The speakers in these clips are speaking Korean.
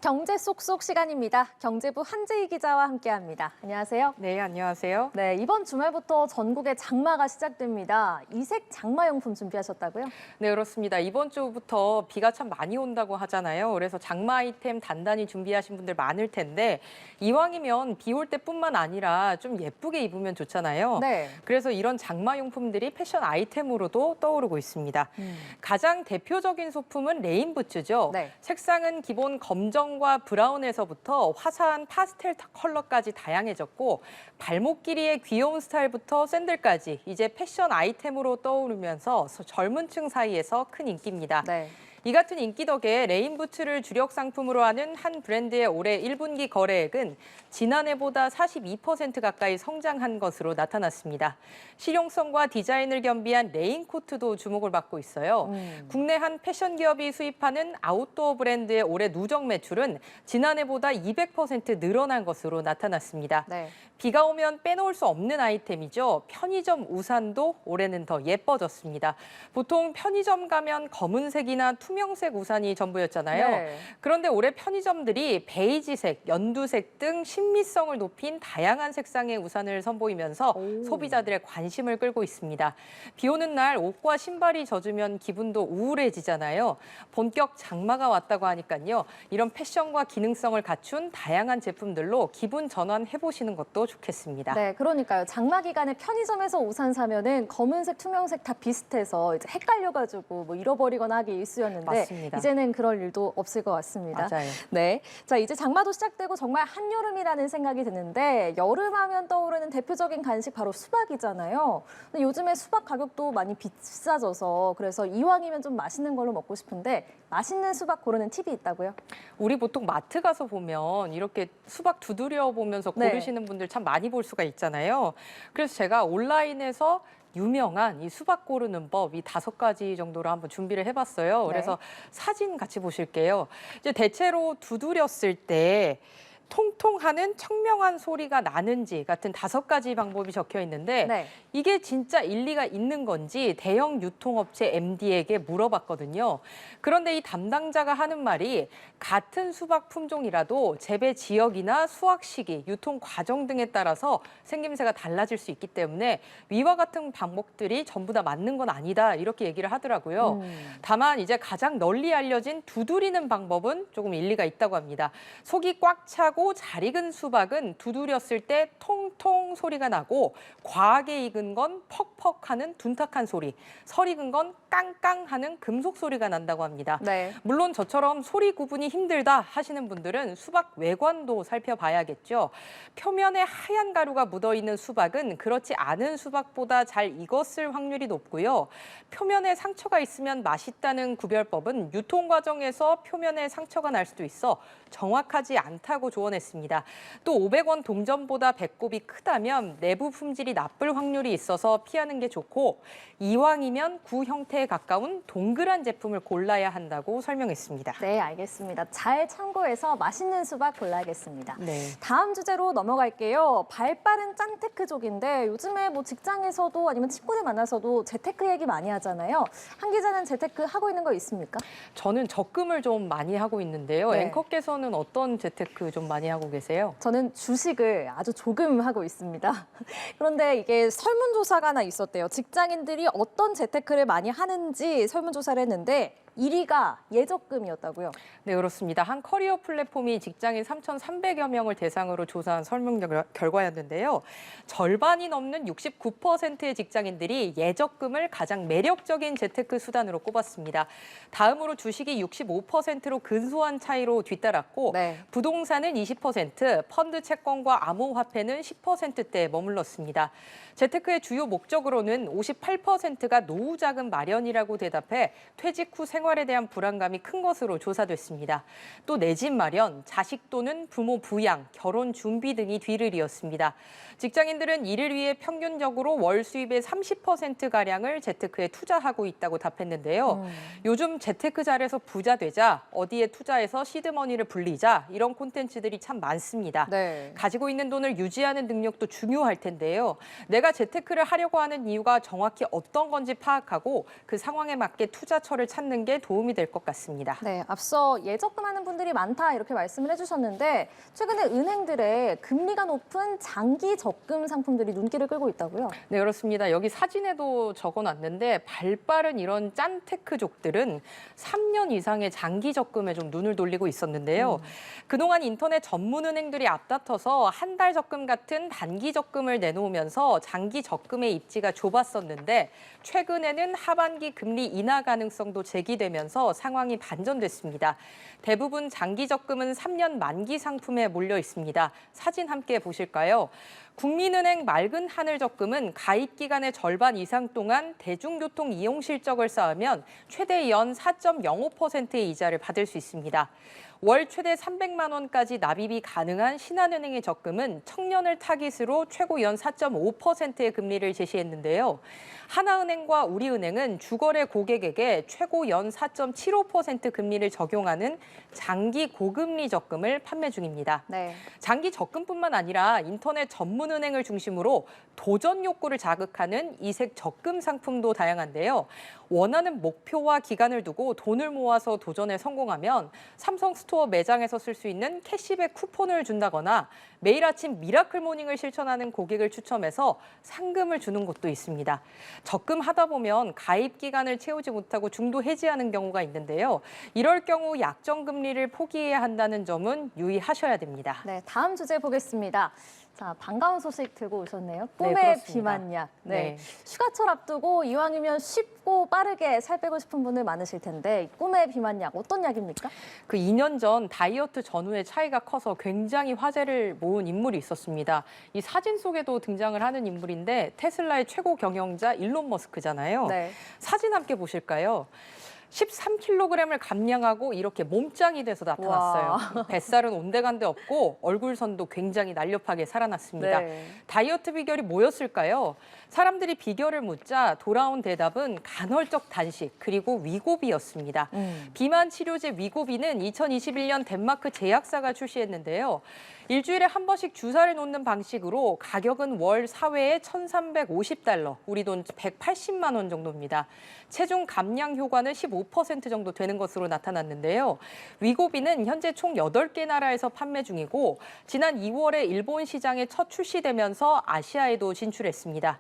경제 쏙쏙 시간입니다. 경제부 한재희 기자와 함께합니다. 안녕하세요. 네, 안녕하세요. 네, 이번 주말부터 전국에 장마가 시작됩니다. 이색 장마용품 준비하셨다고요? 네, 그렇습니다. 이번 주부터 비가 참 많이 온다고 하잖아요. 그래서 장마 아이템 단단히 준비하신 분들 많을 텐데 이왕이면 비 올 때뿐만 아니라 좀 예쁘게 입으면 좋잖아요. 네. 그래서 이런 장마용품들이 패션 아이템으로도 떠오르고 있습니다. 가장 대표적인 소품은 레인부츠죠. 네. 색상은 기본 검정과 브라운에서부터 화사한 파스텔 컬러까지 다양해졌고 발목 길이의 귀여운 스타일부터 샌들까지 이제 패션 아이템으로 떠오르면서 젊은 층 사이에서 큰 인기입니다. 네. 이 같은 인기 덕에 레인부츠를 주력 상품으로 하는 한 브랜드의 올해 1분기 거래액은 지난해보다 42% 가까이 성장한 것으로 나타났습니다. 실용성과 디자인을 겸비한 레인코트도 주목을 받고 있어요. 국내 한 패션 기업이 수입하는 아웃도어 브랜드의 올해 누적 매출은 지난해보다 200% 늘어난 것으로 나타났습니다. 네. 비가 오면 빼놓을 수 없는 아이템이죠. 편의점 우산도 올해는 더 예뻐졌습니다. 보통 편의점 가면 검은색이나 투명색 우산이 전부였잖아요. 네. 그런데 올해 편의점들이 베이지색, 연두색 등 신미성을 높인 다양한 색상의 우산을 선보이면서 소비자들의 관심을 끌고 있습니다. 비 오는 날 옷과 신발이 젖으면 기분도 우울해지잖아요. 본격 장마가 왔다고 하니까요. 이런 패션과 기능성을 갖춘 다양한 제품들로 기분 전환해보시는 것도 좋겠습니다. 네, 그러니까요. 장마 기간에 편의점에서 우산 사면은 검은색, 투명색 다 비슷해서 이제 헷갈려가지고 뭐 잃어버리거나 하기 일쑤였는데 맞습니다. 이제는 그럴 일도 없을 것 같습니다. 맞아요. 네, 자 이제 장마도 시작되고 정말 한여름이라는 생각이 드는데 여름하면 떠오르는 대표적인 간식 바로 수박이잖아요. 근데 요즘에 수박 가격도 많이 비싸져서 그래서 이왕이면 좀 맛있는 걸로 먹고 싶은데 맛있는 수박 고르는 팁이 있다고요? 우리 보통 마트 가서 보면 이렇게 수박 두드려 보면서 네. 고르시는 분들 참 많이 볼 수가 있잖아요. 그래서 제가 온라인에서 유명한 이 수박 고르는 법 이 5가지 정도로 한번 준비를 해봤어요. 그래서 사진 같이 보실게요. 이제 대체로 두드렸을 때 통통하는 청명한 소리가 나는지 같은 5가지 방법이 적혀 있는데 네. 이게 진짜 일리가 있는 건지 대형 유통업체 MD에게 물어봤거든요. 그런데 이 담당자가 하는 말이 같은 수박 품종이라도 재배 지역이나 수확 시기, 유통 과정 등에 따라서 생김새가 달라질 수 있기 때문에 위와 같은 방법들이 전부 다 맞는 건 아니다 이렇게 얘기를 하더라고요. 다만 이제 가장 널리 알려진 두드리는 방법은 조금 일리가 있다고 합니다. 속이 꽉 차고 잘 익은 수박은 두드렸을 때 통통 소리가 나고 과하게 익은 건 퍽퍽하는 둔탁한 소리, 설 익은 건 깡깡하는 금속 소리가 난다고 합니다. 네. 물론 저처럼 소리 구분이 힘들다 하시는 분들은 수박 외관도 살펴봐야겠죠. 표면에 하얀 가루가 묻어있는 수박은 그렇지 않은 수박보다 잘 익었을 확률이 높고요. 표면에 상처가 있으면 맛있다는 구별법은 유통 과정에서 표면에 상처가 날 수도 있어 정확하지 않다고 조언했습니다. 또 500원 동전보다 배꼽이 크다면 내부 품질이 나쁠 확률이 있어서 피하는 게 좋고 이왕이면 구 형태에 가까운 동그란 제품을 골라야 한다고 설명했습니다. 네, 알겠습니다. 잘 참고해서 맛있는 수박 골라야겠습니다. 네. 다음 주제로 넘어갈게요. 발빠른 짠테크족인데 요즘에 뭐 직장에서도 아니면 친구들 만나서도 재테크 얘기 많이 하잖아요. 한 기자는 재테크 하고 있는 거 있습니까? 저는 적금을 좀 많이 하고 있는데요. 네. 앵커께서는 어떤 재테크 좀 많이 하고 계세요? 저는 주식을 아주 조금 하고 있습니다. 그런데 이게 설문조사가 하나 있었대요. 직장인들이 어떤 재테크를 많이 하는지 설문조사를 했는데 1위가 예적금이었다고요. 네, 그렇습니다. 한 커리어 플랫폼이 직장인 3,300여 명을 대상으로 조사한 설문 결과였는데요. 절반이 넘는 69%의 직장인들이 예적금을 가장 매력적인 재테크 수단으로 꼽았습니다. 다음으로 주식이 65%로 근소한 차이로 뒤따랐고 네. 부동산은 20%, 펀드 채권과 암호화폐는 10%대에 머물렀습니다. 재테크의 주요 목적으로는 58%가 노후 자금 마련이라고 대답해 퇴직 후 생활에 대한 불안감이 큰 것으로 조사됐습니다. 또 내 집 마련, 자식 또는 부모 부양, 결혼 준비 등이 뒤를 이었습니다. 직장인들은 이를 위해 평균적으로 월 수입의 30%가량을 재테크에 투자하고 있다고 답했는데요. 요즘 재테크 잘해서 부자 되자, 어디에 투자해서 시드머니를 불리자 이런 콘텐츠들이 참 많습니다. 네. 가지고 있는 돈을 유지하는 능력도 중요할 텐데요. 내가 재테크를 하려고 하는 이유가 정확히 어떤 건지 파악하고 그 상황에 맞게 투자처를 찾는 게 데 도움이 될 것 같습니다. 네, 앞서 예적금하는 분들이 많다 이렇게 말씀을 해주셨는데 최근에 은행들의 금리가 높은 장기 적금 상품들이 눈길을 끌고 있다고요? 네, 그렇습니다. 여기 사진에도 적어놨는데 발빠른 이런 짠테크족들은 3년 이상의 장기 적금에 좀 눈을 돌리고 있었는데요. 그동안 인터넷 전문 은행들이 앞다퉈서 한 달 적금 같은 단기 적금을 내놓으면서 장기 적금의 입지가 좁았었는데 최근에는 하반기 금리 인하 가능성도 제기되면서 상황이 반전됐습니다. 대부분 장기 적금은 3년 만기 상품에 몰려 있습니다. 사진 함께 보실까요? 국민은행 맑은 하늘 적금은 가입 기간의 절반 이상 동안 대중교통 이용 실적을 쌓으면 최대 연 4.05%의 이자를 받을 수 있습니다. 월 최대 300만 원까지 납입이 가능한 신한은행의 적금은 청년을 타깃으로 최고 연 4.5%의 금리를 제시했는데요. 하나은행과 우리은행은 주거래 고객에게 최고 연 4.75% 금리를 적용하는 장기 고금리 적금을 판매 중입니다. 네. 장기 적금뿐만 아니라 인터넷 전문 은행을 중심으로 도전 욕구를 자극하는 이색 적금 상품도 다양한데요. 원하는 목표와 기간을 두고 돈을 모아서 도전에 성공하면 삼성 스토어 매장에서 쓸 수 있는 캐시백 쿠폰을 준다거나 매일 아침 미라클 모닝을 실천하는 고객을 추첨해서 상금을 주는 곳도 있습니다. 적금하다 보면 가입 기간을 채우지 못하고 중도 해지하는 경우가 있는데요. 이럴 경우 약정 금리를 포기해야 한다는 점은 유의하셔야 됩니다. 네, 다음 주제 보겠습니다. 자, 반가운 소식 들고 오셨네요. 꿈의 그렇습니다. 비만약. 네. 휴가철 앞두고 이왕이면 쉽고 빠르게 살 빼고 싶은 분들 많으실 텐데 이 꿈의 비만약 어떤 약입니까? 그 2년 전 다이어트 전후의 차이가 커서 굉장히 화제를 모은 인물이 있었습니다. 이 사진 속에도 등장을 하는 인물인데 테슬라의 최고 경영자 일론 머스크잖아요. 네. 사진 함께 보실까요? 13kg을 감량하고 이렇게 몸짱이 돼서 나타났어요. 뱃살은 온데간데 없고 얼굴선도 굉장히 날렵하게 살아났습니다. 네. 다이어트 비결이 뭐였을까요? 사람들이 비결을 묻자 돌아온 대답은 간헐적 단식 그리고 위고비였습니다. 비만 치료제 위고비는 2021년 덴마크 제약사가 출시했는데요. 일주일에 한 번씩 주사를 놓는 방식으로 가격은 월 사회에 1,350달러, 우리 돈 180만 원 정도입니다. 체중 감량 효과는 15% 정도 되는 것으로 나타났는데요. 위고비는 현재 총 8개 나라에서 판매 중이고 지난 2월에 일본 시장에 첫 출시되면서 아시아에도 진출했습니다.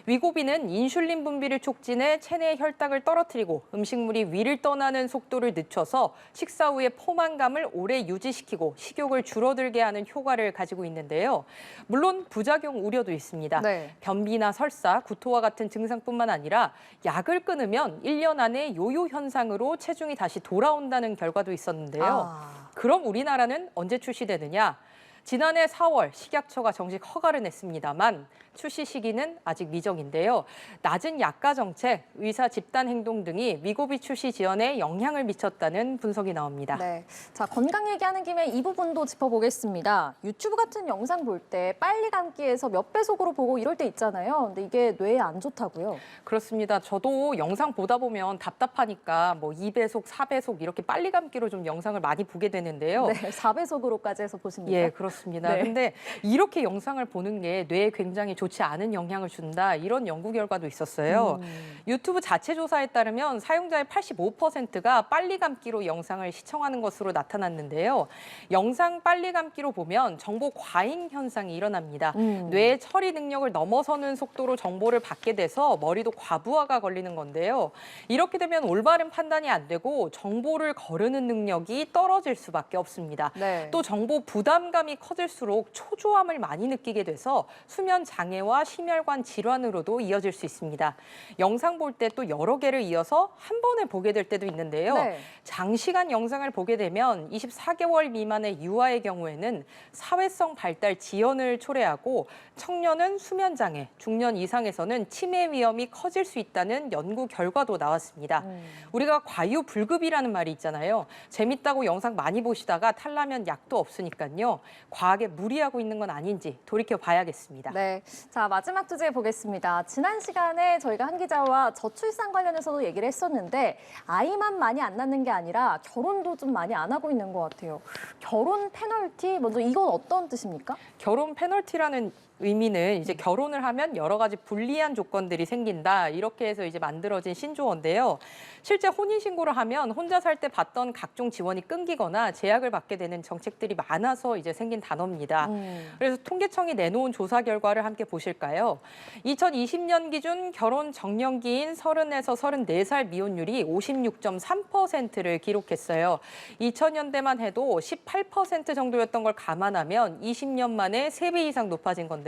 위고비는 인슐린 분비를 촉진해 체내 혈당을 떨어뜨리고 음식물이 위를 떠나는 속도를 늦춰서 식사 후에 포만감을 오래 유지시키고 식욕을 줄어들게 하는 효과를 가지고 있는데요. 물론 부작용 우려도 있습니다. 네. 변비나 설사, 구토와 같은 증상뿐만 아니라 약을 끊으면 1년 안에 요요 현상으로 체중이 다시 돌아온다는 결과도 있었는데요. 그럼 우리나라는 언제 출시되느냐? 지난해 4월 식약처가 정식 허가를 냈습니다만 출시 시기는 아직 미정인데요. 낮은 약가 정책, 의사 집단 행동 등이 위고비 출시 지연에 영향을 미쳤다는 분석이 나옵니다. 네. 자, 건강 얘기하는 김에 이 부분도 짚어보겠습니다. 유튜브 같은 영상 볼 때 빨리 감기에서 몇 배속으로 보고 이럴 때 있잖아요. 근데 이게 뇌에 안 좋다고요? 그렇습니다. 저도 영상 보다 보면 답답하니까 뭐 2배속, 4배속 이렇게 빨리 감기로 좀 영상을 많이 보게 되는데요. 네, 4배속으로까지 해서 보십니까? 예, 그렇습니다. 네. 근데 이렇게 영상을 보는 게 뇌에 굉장히 좋지 않은 영향을 준다, 이런 연구 결과도 있었어요. 유튜브 자체 조사에 따르면 사용자의 85%가 빨리 감기로 영상을 시청하는 것으로 나타났는데요. 영상 빨리 감기로 보면 정보 과잉 현상이 일어납니다. 뇌의 처리 능력을 넘어서는 속도로 정보를 받게 돼서 머리도 과부하가 걸리는 건데요. 이렇게 되면 올바른 판단이 안 되고 정보를 거르는 능력이 떨어질 수밖에 없습니다. 네. 또 정보 부담감이 커질수록 초조함을 많이 느끼게 돼서 수면 장애와 심혈관 질환으로도 이어질 수 있습니다. 영상 볼 때 또 여러 개를 이어서 한 번에 보게 될 때도 있는데요. 네. 장시간 영상을 보게 되면 24개월 미만의 유아의 경우에는 사회성 발달 지연을 초래하고 청년은 수면 장애, 중년 이상에서는 치매 위험이 커질 수 있다는 연구 결과도 나왔습니다. 우리가 과유불급이라는 말이 있잖아요. 재밌다고 영상 많이 보시다가 탈라면 약도 없으니까요. 과하게 무리하고 있는 건 아닌지 돌이켜 봐야겠습니다. 네. 자, 마지막 주제 보겠습니다. 지난 시간에 저희가 한 기자와 저출산 관련해서도 얘기를 했었는데 아이만 많이 안 낳는 게 아니라 결혼도 좀 많이 안 하고 있는 것 같아요. 결혼 페널티, 먼저 이건 어떤 뜻입니까? 결혼 페널티라는 의미는 이제 결혼을 하면 여러 가지 불리한 조건들이 생긴다. 이렇게 해서 이제 만들어진 신조어인데요. 실제 혼인신고를 하면 혼자 살 때 받던 각종 지원이 끊기거나 제약을 받게 되는 정책들이 많아서 이제 생긴 단어입니다. 그래서 통계청이 내놓은 조사 결과를 함께 보실까요? 2020년 기준 결혼 정년기인 30에서 34살 미혼율이 56.3%를 기록했어요. 2000년대만 해도 18% 정도였던 걸 감안하면 20년 만에 3배 이상 높아진 건데요.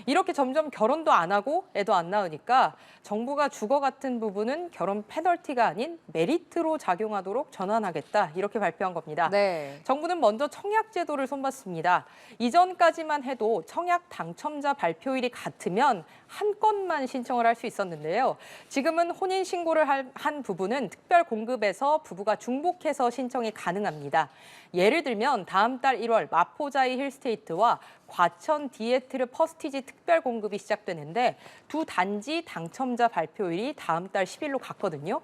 이렇게 점점 결혼도 안 하고 애도 안 낳으니까 정부가 주거 같은 부분은 결혼 페널티가 아닌 메리트로 작용하도록 전환하겠다. 이렇게 발표한 겁니다. 네. 정부는 먼저 청약 제도를 손봤습니다. 이전까지만 해도 청약 당첨자 발표일이 같으면 한 건만 신청을 할 수 있었는데요. 지금은 혼인 신고를 한 부부는 특별 공급에서 부부가 중복해서 신청이 가능합니다. 예를 들면 다음 달 1월 마포자이 힐스테이트와 과천 디에트르 퍼스티지 특별 공급이 시작되는데 두 단지 당첨자 발표일이 다음 달 10일로 같거든요.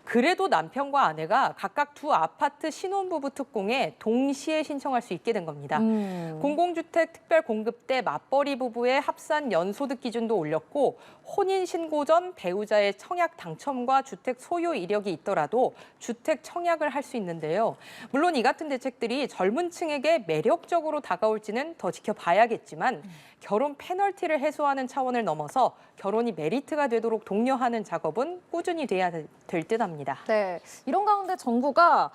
그래도 남편과 아내가 각각 두 아파트 신혼부부 특공에 동시에 신청할 수 있게 된 겁니다. 공공주택 특별 공급 때 맞벌이 부부의 합산 연소득 기준도 올렸고 혼인 신고 전 배우자의 청약 당첨과 주택 소유 이력이 있더라도 주택 청약을 할 수 있는데요. 물론 이 같은 대책들이 젊은 층에게 매력적으로 다가올지는 더 지켜봐야겠지만 결혼 페널티를 해소하는 차원을 넘어서 결혼이 메리트가 되도록 독려하는 작업은 꾸준히 돼야 될 듯합니다. 네. 이런 가운데 정부가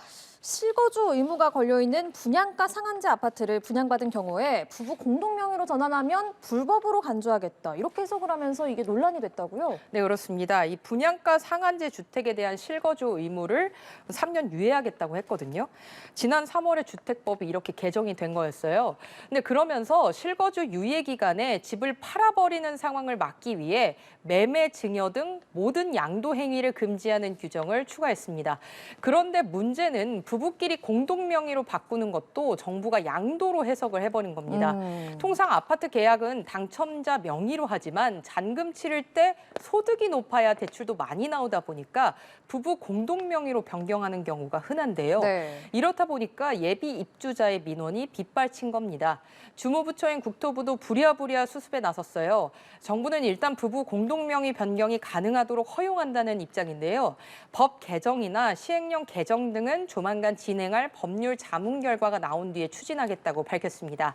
실거주 의무가 걸려있는 분양가 상한제 아파트를 분양받은 경우에 부부 공동 명의로 전환하면 불법으로 간주하겠다. 이렇게 해석을 하면서 이게 논란이 됐다고요? 네, 그렇습니다. 이 분양가 상한제 주택에 대한 실거주 의무를 3년 유예하겠다고 했거든요. 지난 3월에 주택법이 이렇게 개정이 된 거였어요. 근데 그러면서 실거주 유예 기간에 집을 팔아버리는 상황을 막기 위해 매매, 증여 등 모든 양도 행위를 금지하는 규정을 추가했습니다. 그런데 문제는 부부끼리 공동 명의로 바꾸는 것도 정부가 양도로 해석을 해버린 겁니다. 통상 아파트 계약은 당첨자 명의로 하지만 잔금 치를 때 소득이 높아야 대출도 많이 나오다 보니까 부부 공동 명의로 변경하는 경우가 흔한데요. 네. 이렇다 보니까 예비 입주자의 민원이 빗발친 겁니다. 주무부처인 국토부도 부랴부랴 수습에 나섰어요. 정부는 일단 부부 공동 명의 변경이 가능하도록 허용한다는 입장인데요. 법 개정이나 시행령 개정 등은 조만간 진행할 법률 자문 결과가 나온 뒤에 추진하겠다고 밝혔습니다.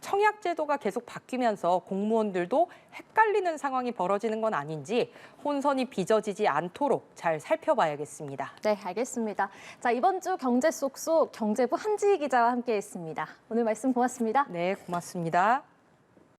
청약 제도가 계속 바뀌면서 공무원들도 헷갈리는 상황이 벌어지는 건 아닌지 혼선이 빚어지지 않도록 잘 살펴봐야겠습니다. 네, 알겠습니다. 자, 이번 주 경제 쏙쏙 경제부 한지희 기자와 함께했습니다. 오늘 말씀 고맙습니다. 네, 고맙습니다.